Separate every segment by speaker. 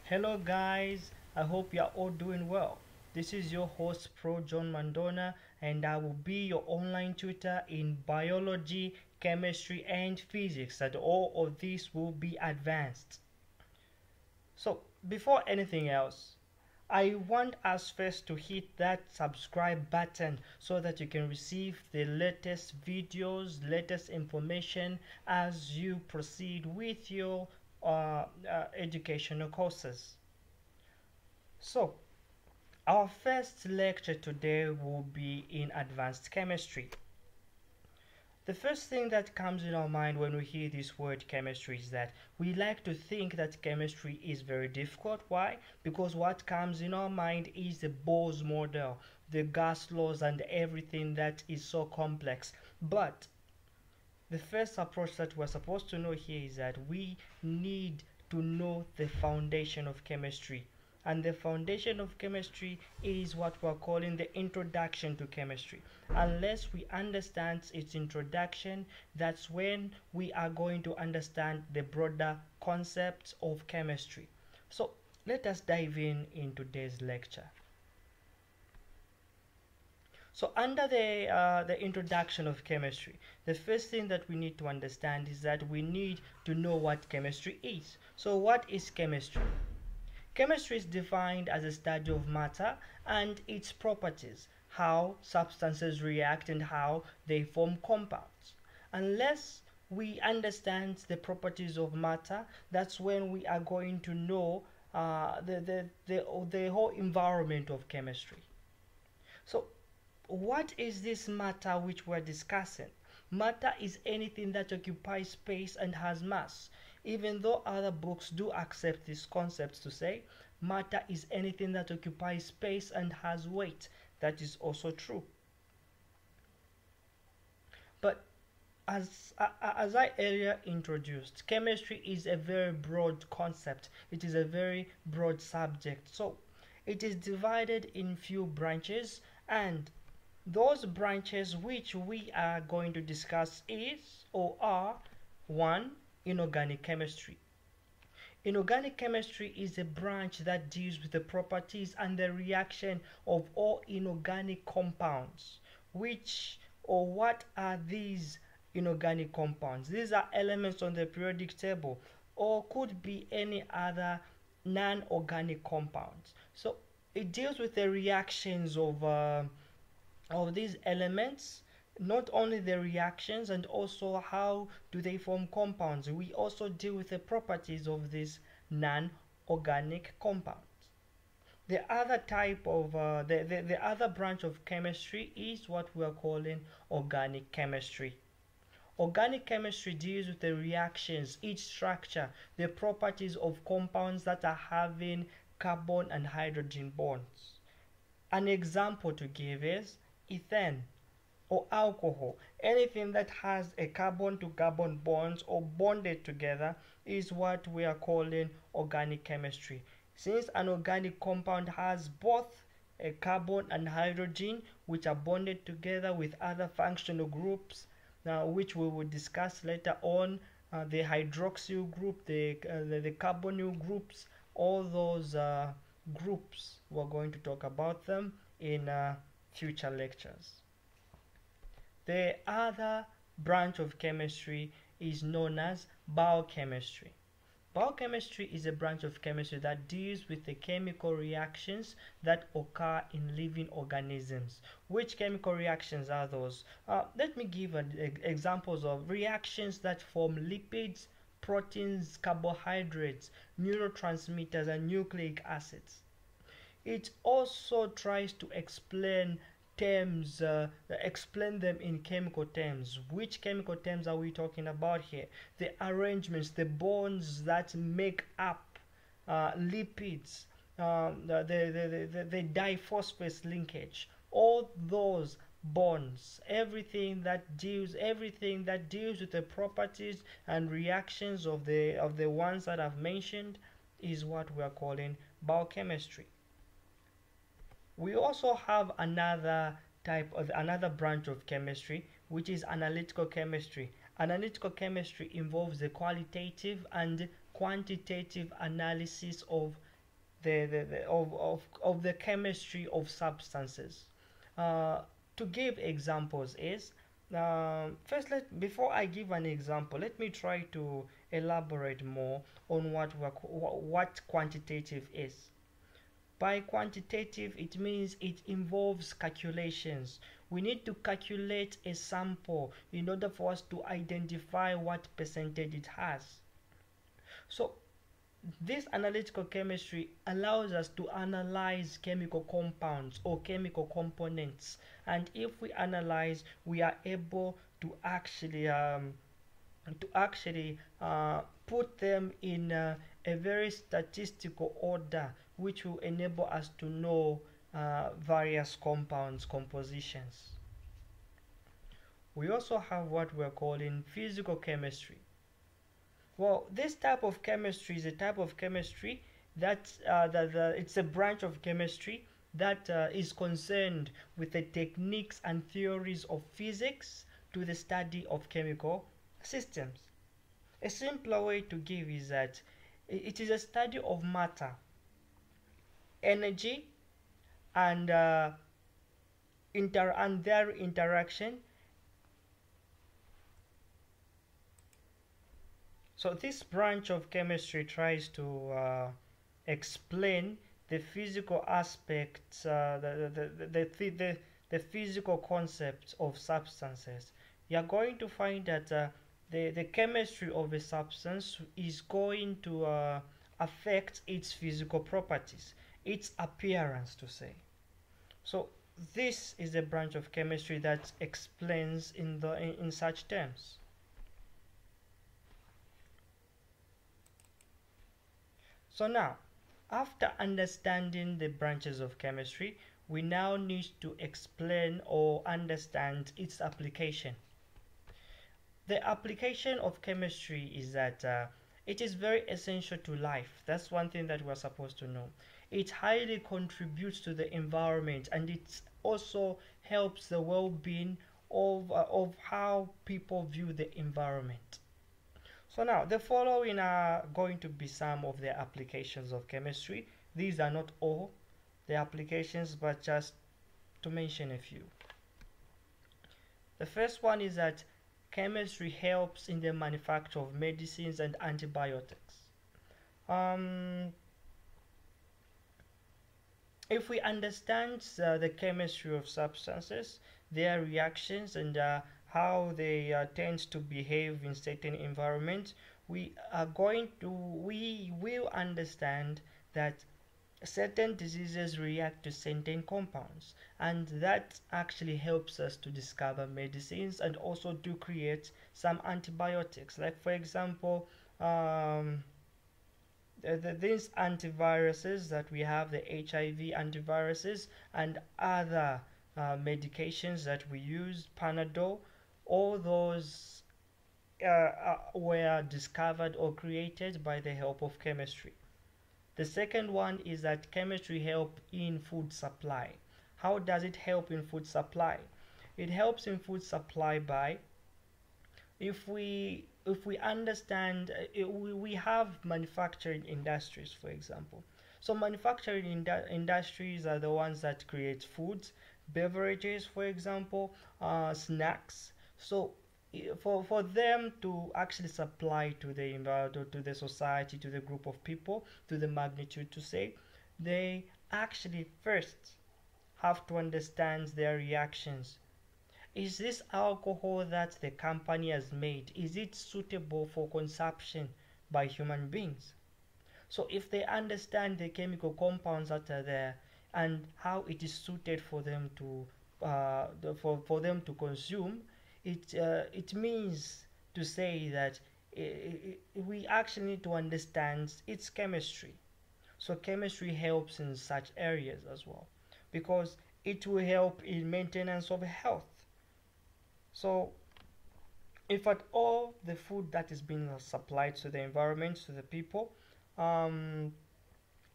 Speaker 1: Hello guys, I hope you are all doing well. This is your host Pro John Mandona and I will be your online tutor in biology, chemistry and physics, and all of these will be advanced. So before anything else, I want us first to hit that subscribe button so that you can receive the latest videos, latest information as you proceed with your educational courses. So, our first lecture today will be in advanced chemistry. The first thing that comes in our mind when we hear this word chemistry is that we like to think that chemistry is very difficult. Why? Because what comes in our mind is the Bohr's model, the gas laws and everything that is so complex. But the first approach that we're supposed to know here is that we need to know the foundation of chemistry. And the foundation of chemistry is what we're calling the introduction to chemistry. Unless we understand its introduction, that's when we are going to understand the broader concepts of chemistry. So let us dive in today's lecture. So under the introduction of chemistry, the first thing that we need to understand is that we need to know what chemistry is. So what is chemistry? Chemistry is defined as a study of matter and its properties, how substances react and how they form compounds. Unless we understand the properties of matter, that's when we are going to know the whole environment of chemistry. So what is this matter which we're discussing? Matter is anything that occupies space and has mass. Even though other books do accept these concepts to say matter is anything that occupies space and has weight. That is also true. But as I earlier introduced, chemistry is a very broad concept. It is a very broad subject. So it is divided in few branches, and those branches which we are going to discuss is or are: 1. Inorganic chemistry. Inorganic chemistry is a branch that deals with the properties and the reaction of all inorganic compounds. Which or what are these inorganic compounds? These are elements on the periodic table or could be any other non-organic compounds. So it deals with the reactions of these elements, not only the reactions and also how do they form compounds. We also deal with the properties of these non-organic compounds. The other type of the other branch of chemistry is what we are calling organic chemistry. Organic chemistry deals with the reactions, its structure, the properties of compounds that are having carbon and hydrogen bonds. An example to give is ethane or alcohol. Anything that has a carbon to carbon bonds or bonded together is what we are calling organic chemistry. Since an organic compound has both a carbon and hydrogen which are bonded together with other functional groups, which we will discuss later on, the hydroxyl group, the carbonyl groups, all those groups, we're going to talk about them in future lectures. The other branch of chemistry is known as biochemistry. Biochemistry is a branch of chemistry that deals with the chemical reactions that occur in living organisms. Which chemical reactions are those? Let me give examples of reactions that form lipids, proteins, carbohydrates, neurotransmitters, and nucleic acids. It also tries to explain terms, explain them in chemical terms. Which chemical terms are we talking about here? The arrangements, the bonds that make up lipids, the diphosphate linkage, all those bonds, everything that deals with the properties and reactions of the ones that I've mentioned is what we are calling biochemistry. We also have another branch of chemistry, which is analytical chemistry. Analytical chemistry involves the qualitative and quantitative analysis of of the chemistry of substances. Uh, to give examples is first before I give an example, let me try to elaborate more on what quantitative is. By quantitative, it means it involves calculations. We need to calculate a sample in order for us to identify what percentage it has. So this analytical chemistry allows us to analyze chemical compounds or chemical components, and if we analyze, we are able to actually put them in a very statistical order, which will enable us to know various compounds compositions. We also have what we're calling physical chemistry. Well, this type of chemistry is a type of chemistry that it's a branch of chemistry that is concerned with the techniques and theories of physics to the study of chemical systems. A simpler way to give is that it is a study of matter, energy, and their interaction. So this branch of chemistry tries to explain the physical aspects, the physical concepts of substances. You are going to find that the chemistry of a substance is going to affect its physical properties, its appearance to say. So this is a branch of chemistry that explains in such terms. So now, after understanding the branches of chemistry, we now need to explain or understand its application. The application of chemistry is that it is very essential to life. That's one thing that we're supposed to know. It highly contributes to the environment, and it also helps the well-being of how people view the environment. So now, the following are going to be some of the applications of chemistry. These are not all the applications, but just to mention a few. The first one is that chemistry helps in the manufacture of medicines and antibiotics. If we understand the chemistry of substances, their reactions, and how they tend to behave in certain environments, we will understand that certain diseases react to certain compounds, and that actually helps us to discover medicines and also to create some antibiotics. Like for example, these antiviruses that we have, the HIV antiviruses and other medications that we use, Panadol, all those were discovered or created by the help of chemistry. The second one is that chemistry helps in food supply. How does it help in food supply? It helps in food supply by, if we understand, we have manufacturing industries, for example. So manufacturing industries are the ones that create foods, beverages, for example, snacks. So for them to actually supply to the environment, to the society, to the group of people, to the magnitude to say, they actually first have to understand their reactions. Is this alcohol that the company has made, is it suitable for consumption by human beings? So if they understand the chemical compounds that are there and how it is suited for them to for them to consume, it means to say that we actually need to understand its chemistry. So chemistry helps in such areas as well, because it will help in maintenance of health. So if at all the food that is being supplied to the environment, to the people, um,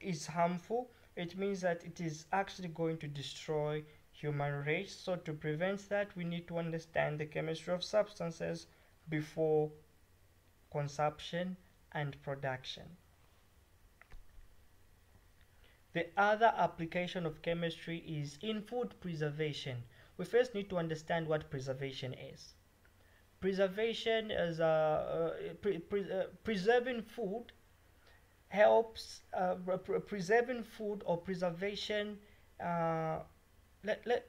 Speaker 1: is harmful, it means that it is actually going to destroy human race. So to prevent that, we need to understand the chemistry of substances before consumption and production. The other application of chemistry is in food preservation. We first need to understand what preservation is. Preservation is preserving food helps preserving food or preservation. Uh,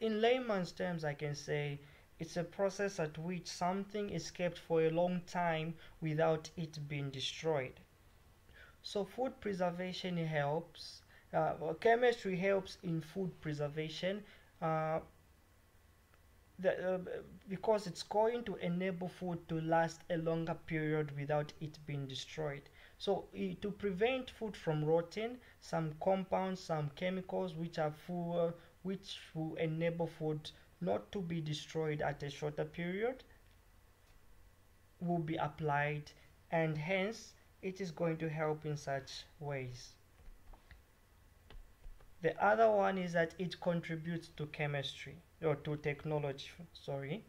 Speaker 1: in layman's terms, I can say it's a process at which something is kept for a long time without it being destroyed. So food preservation helps. Chemistry helps in food preservation. Uh, the, uh, because it's going to enable food to last a longer period without it being destroyed. So to prevent food from rotting, some compounds, some chemicals which will enable food not to be destroyed at a shorter period will be applied, and hence it is going to help in such ways. The other one is that it contributes to chemistry or to technology, sorry.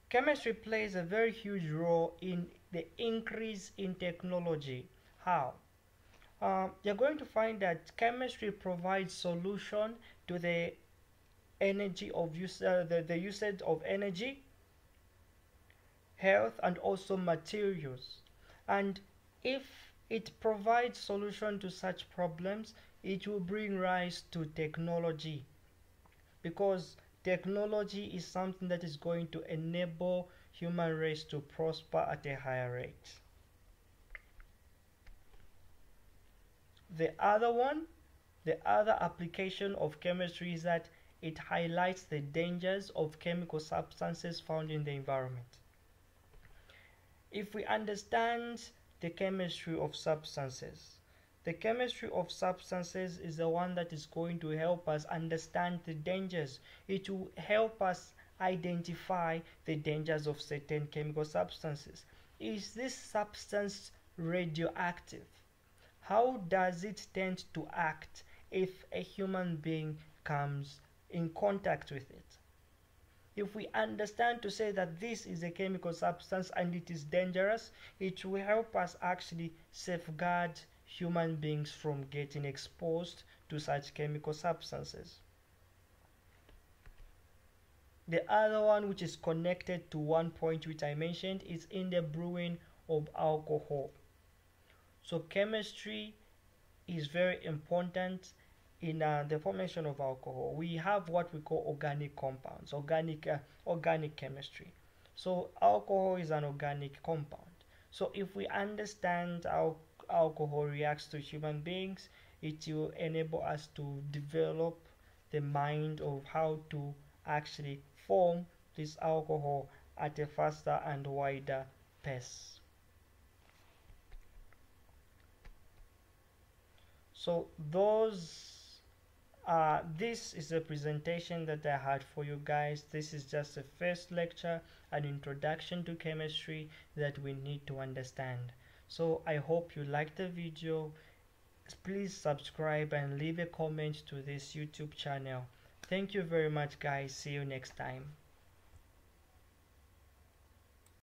Speaker 1: Chemistry plays a very huge role in the increase in technology. How? You're going to find that chemistry provides solution to the energy of the usage of energy, health, and also materials. And if it provides solution to such problems, it will bring rise to technology, because technology is something that is going to enable human race to prosper at a higher rate. The other application of chemistry is that it highlights the dangers of chemical substances found in the environment. If we understand the chemistry of substances, the chemistry of substances is the one that is going to help us understand the dangers. It will help us identify the dangers of certain chemical substances. Is this substance radioactive? How does it tend to act if a human being comes in contact with it? If we understand to say that this is a chemical substance and it is dangerous, it will help us actually safeguard human beings from getting exposed to such chemical substances. The other one, which is connected to one point which I mentioned, is in the brewing of alcohol. So chemistry is very important in the formation of alcohol. We have what we call organic compounds, organic chemistry. So alcohol is an organic compound. So if we understand how alcohol reacts to human beings, it will enable us to develop the mind of how to actually form this alcohol at a faster and wider pace. So this is a presentation that I had for you guys. This is just a first lecture, an introduction to chemistry that we need to understand. So I hope you liked the video. Please subscribe and leave a comment to this YouTube channel. Thank you very much, guys. See you next time.